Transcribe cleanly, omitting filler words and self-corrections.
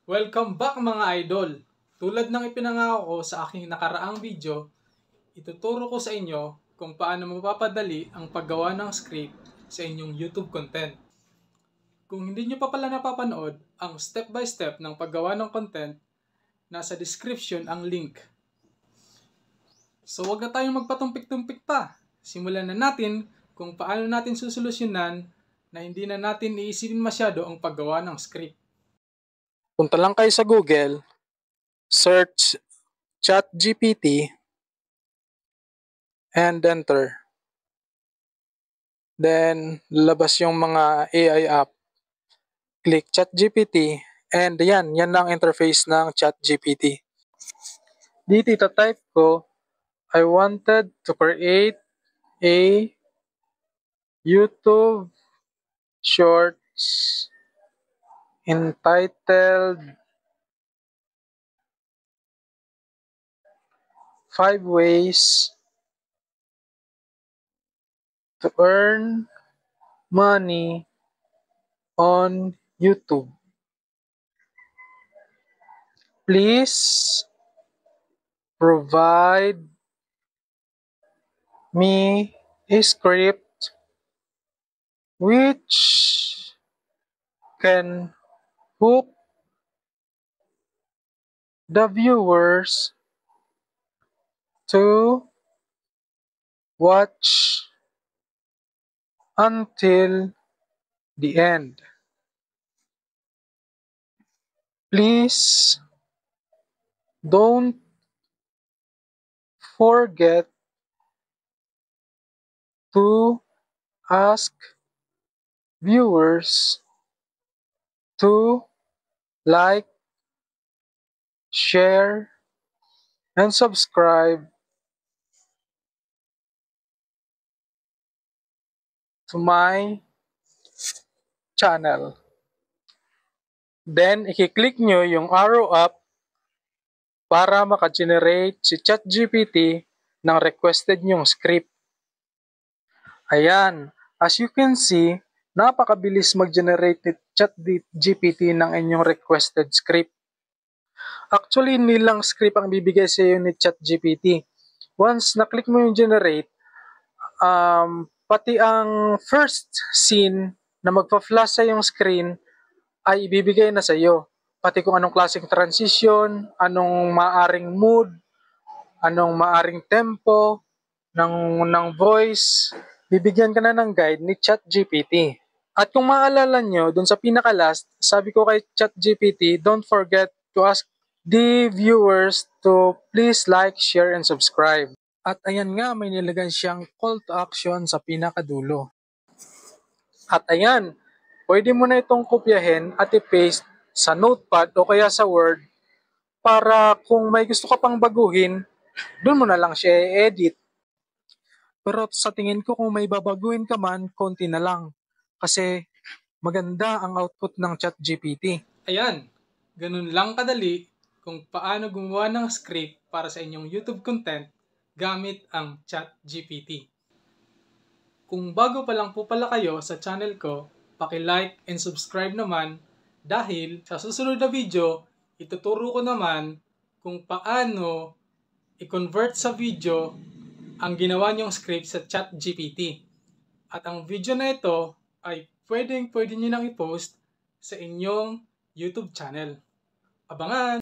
Welcome back mga idol! Tulad ng ipinangako ko sa aking nakaraang video, ituturo ko sa inyo kung paano mapapadali ang paggawa ng script sa inyong YouTube content. Kung hindi nyo pa pala napapanood ang step by step ng paggawa ng content, nasa description ang link. So wag na tayong magpatumpik-tumpik pa. Simulan na natin kung paano natin susolusyonan na hindi na natin iisipin masyado ang paggawa ng script. Punta lang kayo sa Google, search ChatGPT, and enter. Then, lalabas yung mga AI app. Click ChatGPT, and yan ang interface ng ChatGPT. Dito ita-type ko, I wanted to create a YouTube shorts entitled 5 ways to earn money on YouTube. Please provide me a script which can hook the viewers to watch until the end. Please don't forget to ask viewers to like, share, and subscribe to my channel. Then, i-click nyo yung arrow up para maka-generate si ChatGPT ng requested nyong script. Ayan, as you can see, napakabilis mag-generate ni ChatGPT ng inyong requested script. Actually, nilang script ang bibigay sa iyo ni ChatGPT. Once na-click mo yung generate, pati ang first scene na magpa-flash sa yung screen ay ibibigay na sa iyo. Pati kung anong klaseng transition, anong maaring mood, anong maaring tempo ng voice, bibigyan ka na ng guide ni ChatGPT. At kung maalala nyo, dun sa pinaka-last, sabi ko kay ChatGPT, don't forget to ask the viewers to please like, share, and subscribe. At ayan nga, may nilagay siyang call to action sa pinakadulo. At ayan, pwede mo na itong kopyahin at i-paste sa notepad o kaya sa Word para kung may gusto ka pang baguhin, doon mo na lang siya i-edit. Pero sa tingin ko kung may babaguhin ka man, konti na lang. Kasi maganda ang output ng ChatGPT. Ayan, ganun lang kadali kung paano gumawa ng script para sa inyong YouTube content gamit ang ChatGPT. Kung bago pa lang po pala kayo sa channel ko, paki-like and subscribe naman dahil sa susunod na video, ituturo ko naman kung paano i-convert sa video ang ginawa niyong script sa ChatGPT. At ang video na ito ay pwede nyo nang i-post sa inyong YouTube channel. Abangan!